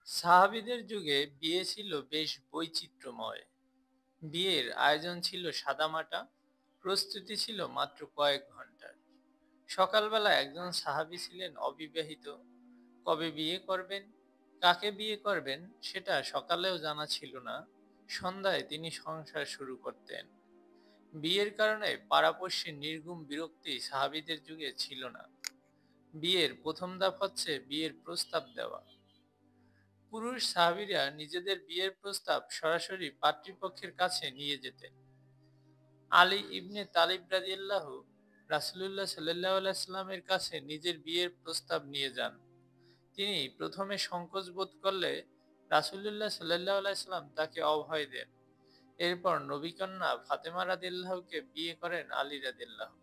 সাহাবীদের যুগে বিয়ে ছিল বেশ বৈচিত্র্যময়। বিয়ের আয়োজন ছিল সাদামাটা, প্রস্তুতি ছিল মাত্র কয়েক ঘন্টার। সকালবেলা একজন সাহাবী ছিলেন অবিবাহিত। কবে বিয়ে করবেন, কাকে বিয়ে করবেন সেটা সকালেও জানা ছিল না। সন্ধ্যায় তিনি সংসার শুরু করতেন। বিয়ের কারণে পাড়াপড়শির নির্ঘুম বিরক্তি সাহাবীদের যুগে ছিল না। বিয়ের প্রথম ধাপ হচ্ছে বিয়ের প্রস্তাব দেওয়া। পুরুষ সাহাবীরা নিজেদের বিয়ের প্রস্তাব সরাসরি পাত্রীপক্ষের কাছে নিয়ে যেতেন। আলী ইবনে তালিব রাদিয়াল্লাহু রাসূলুল্লাহ সাল্লাল্লাহু আলাইহি সাল্লামের কাছে নিজের বিয়ের প্রস্তাব নিয়ে যান। তিনি প্রথমে সংকোচ বোধ করলে রাসূলুল্লাহ সাল্লাল্লাহু আলাইহি সাল্লাম তাকে অভয় দেন। এরপর নবীকন্যা ফাতেমা রাদিয়াল্লাহুকে বিয়ে করেন আলী রাদিয়াল্লাহু।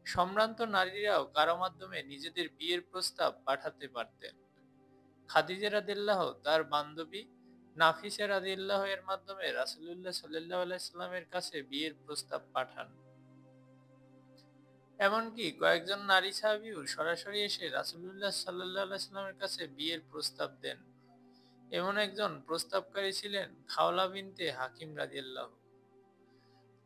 সম্ভ্রান্ত নারীরাও কারো মাধ্যমে নিজেদের বিয়ের প্রস্তাব পাঠাতে পারতেন। খাদিজা রাদিয়াল্লাহু তার বান্ধবী নাফিসা রাদিয়াল্লাহু এর মাধ্যমে রাসূলুল্লাহ সাল্লাল্লাহু আলাইহি সাল্লামের কাছে বিয়ের প্রস্তাব পাঠান। এমনকি কয়েকজন নারী সাহাবীও সরাসরি এসে রাসূলুল্লাহ সাল্লাল্লাহু আলাইহি সাল্লামের কাছে বিয়ের প্রস্তাব দেন। এমন একজন প্রস্তাবকারী ছিলেন খাওলা বিনতে হাকিম রাদিয়াল্লাহু।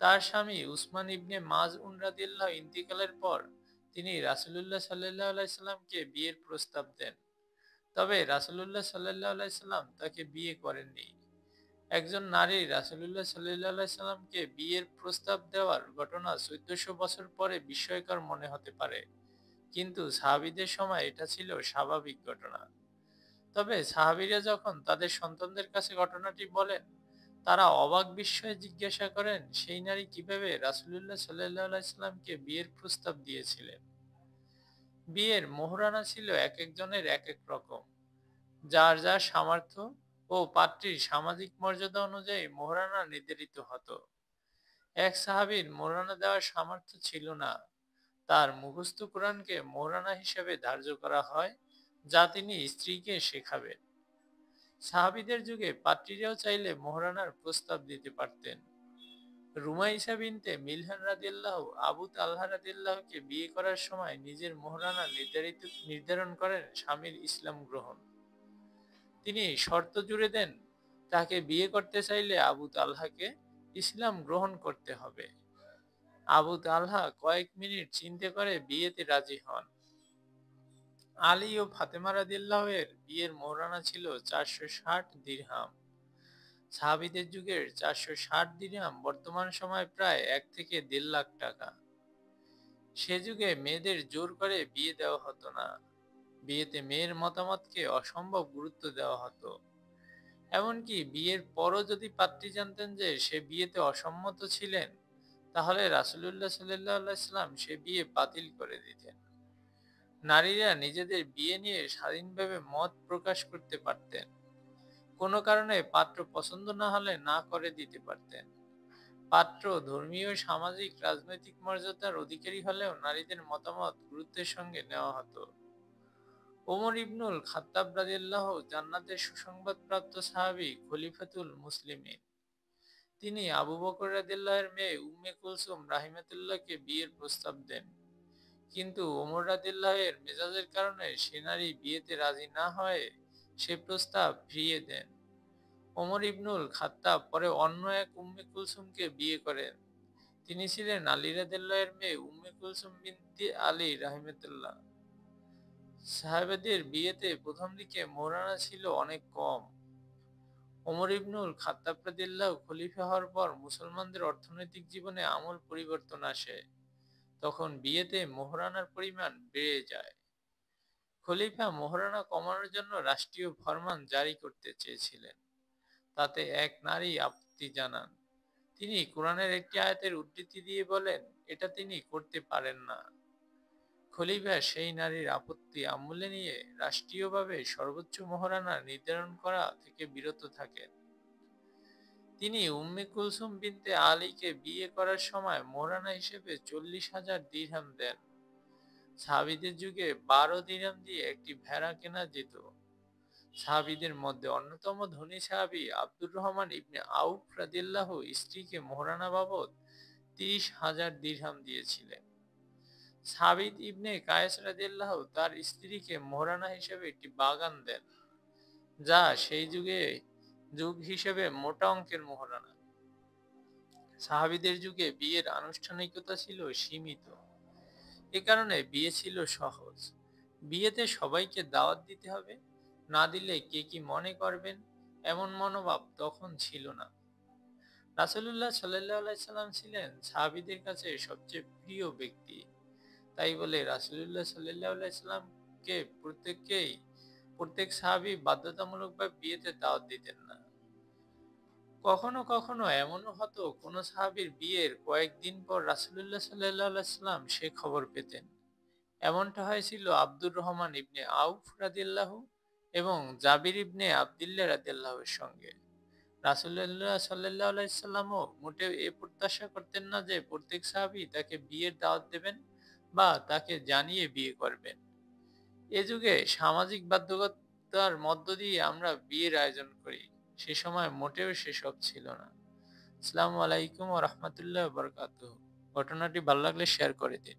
তার স্বামী উসমান ইবনে মাজউন রাদিয়াল্লাহু ইন্তিকালের পর তিনি রাসূলুল্লাহ সাল্লাল্লাহু আলাইহি সাল্লামকে বিয়ের প্রস্তাব দেন। তবে রাসূলুল্লাহ সাল্লাল্লাহু আলাইহি সাল্লাম তাকে বিয়ে করেননি। একজন নারী রাসূলুল্লাহ সাল্লাল্লাহু আলাইহি সাল্লামকে বিয়ের প্রস্তাব দেওয়ার ঘটনা ১৪০০ বছর পরে বিস্ময়কর মনে হতে পারে, কিন্তু সাহাবীদের সময় এটা ছিল স্বাভাবিক ঘটনা। তবে সাহাবীরা যখন তাদের সন্তানদের কাছে ঘটনাটি বলেন, তারা অবাক বিস্ময়ে জিজ্ঞাসা করেন সেই নারী কিভাবে রাসূলুল্লাহ সাল্লাল্লাহু আলাইহি সাল্লামকে বিয়ের প্রস্তাব দিয়েছিলেন। বিয়ের মোহরানা ছিল একেকজনের একেক রকম। যার যার সামর্থ্য ও পাত্রীর সামাজিক মর্যাদা অনুযায়ী মোহরানা নির্ধারিত হতো। এক সাহাবীর মোহরানা দেওয়ার সামর্থ্য ছিল না। তার মুখস্থ কোরআনকে মোহরানা হিসেবে ধার্য করা হয়, যা তিনি স্ত্রীকে শেখাবেন। সাহাবীদের যুগে পাত্রীরাও চাইলে মোহরানার প্রস্তাব দিতে পারতেন। রুমাইসা বিনতে মিলহান রাদিয়াল্লাহু আবু তালহা রাদিয়াল্লাহুকে বিয়ে করার সময় নিজের মোহরানা নির্ধারণ করেন স্বামীর ইসলাম গ্রহণ। তিনি শর্ত জুড়ে দেন, তাকে বিয়ে করতে চাইলে আবু তালহাকে ইসলাম গ্রহণ করতে হবে। আবু তালহা কয়েক মিনিট চিন্তা করে বিয়েতে রাজি হন। আলী ও ফাতেমা রাদিয়াল্লাহু এর বিয়ের মোহরানা ছিল ৪৬০ দিরহাম। সাহাবীদের যুগের ৪৬০ দিরহাম বর্তমান সময় প্রায় ১ থেকে ১.৫ লাখ টাকা। সে যুগে মেয়েদের জোর করে বিয়ে দেওয়া হতো না। বিয়েতে মেয়ের মতামতকে অসম্ভব গুরুত্ব দেওয়া হতো। এমনকি বিয়ের পরও যদি পাত্রী জানতেন যে সে বিয়েতে অসম্মত ছিলেন, তাহলে রাসূলুল্লাহ সাল্লাল্লাহু আলাইহি সাল্লাম সে বিয়ে বাতিল করে দিতেন। নারীরা নিজেদের বিয়ে নিয়ে স্বাধীনভাবে মত প্রকাশ করতে পারতেন। কোনো কারণে পাত্র পছন্দ না হলে না করে দিতে পারতেন। পাত্র ধর্মীয়, সামাজিক, রাজনৈতিক মর্যাদার অধিকারী হলেও নারীদের মতামত গুরুত্বের সঙ্গে নেওয়া হতো। ওমর ইবনুল খাত্তাব রাদিয়াল্লাহু জান্নাতের সুসংবাদপ্রাপ্ত সাহাবী খলিফাতুল মুসলিমিন। তিনি আবু বকর রাদিয়াল্লাহু এর মেয়ে উম্মে কুলসুম রাহিমাতুল্লাহকে বিয়ের প্রস্তাব দেন। কিন্তু ওমর রাদিয়াল্লাহু এর মেজাজের কারণে সে নারী বিয়েতে রাজি না হয়ে সে প্রস্তাব ফিরিয়ে দেন। ওমর ইবনুল খাত্তাব পরে অন্য এক উম্মে কুলসুমকে বিয়ে করেন। তিনি ছিলেন আলী রাদিয়াল্লাহু এর মেয়ে উম্মে কুলসুম বিনতে আলী রাহিমাতুল্লাহ। সাহাবাদের বিয়েতে প্রথম দিকে মোহরানা ছিল অনেক কম। ওমর ইবনুল খাত্তাব রাদিয়াল্লাহু খলিফা হওয়ার পর মুসলমানদের অর্থনৈতিক জীবনে আমূল পরিবর্তন আসে। তখন বিয়েতে মোহরানার পরিমাণ বেড়ে যায়। খলিফা মোহরানা কমানোর জন্য রাষ্ট্রীয় ফরমান জারি করতে চেয়েছিলেন। তাতে এক নারী আপত্তি জানান। তিনি কোরআনের একটি আয়াতের উদ্ধৃতি দিয়ে বলেন, এটা তিনি করতে পারেন না। খলিফা সেই নারীর আপত্তি আমলে নিয়ে রাষ্ট্রীয়ভাবে সর্বোচ্চ মোহরানা নির্ধারণ করা থেকে বিরত থাকেন। তিনি উম্মে কুলসুম বিনতে আলীকে বিয়ে করার সময় মোহরানা হিসেবে ৪০,০০০ দিরহাম দেন। সাহাবীদের যুগে ১২ দিরহাম দিয়ে একটি ভেড়া কেনা যেত। সাহাবীদের মধ্যে অন্যতম ধনী সাহাবী আব্দুর রহমান ইবনে আউফ রাদিয়াল্লাহু স্ত্রীকে মোহরানা বাবদ ৩০,০০০ দিরহাম দিয়েছিলেন। সাবিত ইবনে কায়েস রাদিয়াল্লাহু তার স্ত্রীকে মোহরানা হিসেবে একটি বাগান দেন। যা সেই যুগ হিসেবে মোটা অঙ্কের মোহরানা। সাহাবীদের যুগে বিয়ের আনুষ্ঠানিকতা ছিল সীমিত। এ কারণে বিয়ে ছিল সহজ। বিয়েতে সবাইকে দাওয়াত দিতে হবে, না দিলে কে কি মনে করবেন এমন মনোভাব তখন ছিল না। রাসূলুল্লাহ সাল্লাল্লাহু আলাইহি সাল্লাম ছিলেন সাহাবীদের কাছে সবচেয়ে প্রিয় ব্যক্তি। তাই বলে রাসূলুল্লাহ সাল্লাল্লাহু আলাইহি সাল্লামকে প্রত্যেক সাহাবী বাধ্যতামূলকভাবে বিয়েতে দাওয়াত দিতেন না। কখনো কখনো এমনও হতো কোন সাহাবীর বিয়ের কয়েকদিন পর রাসূলুল্লাহ সাল্লাল্লাহু আলাইহি সাল্লাম সে খবর পেতেন। এমনটা হয়েছিল আব্দুর রহমান ইবনে আউফ রাদিয়াল্লাহু এবং জাবির ইবনে আব্দুল্লাহ রাদিয়াল্লাহুর সঙ্গে। রাসূলুল্লাহ সাল্লাল্লাহু আলাইহি সাল্লামও মোটেও এ প্রত্যাশা করতেন না যে প্রত্যেক সাহাবী তাকে বিয়ের দাওয়াত দেবেন বা তাকে জানিয়ে বিয়ে করবেন। এ যুগে সামাজিক বাধ্যবাধকতার মধ্য দিয়ে আমরা বিয়ের আয়োজন করি। সে সময় মোটেও সেসব ছিল না। আসসালামু আলাইকুম ওয়া রাহমাতুল্লাহি ওয়া বারাকাতুহু। ঘটনাটি ভালো লাগলে শেয়ার করে দিন।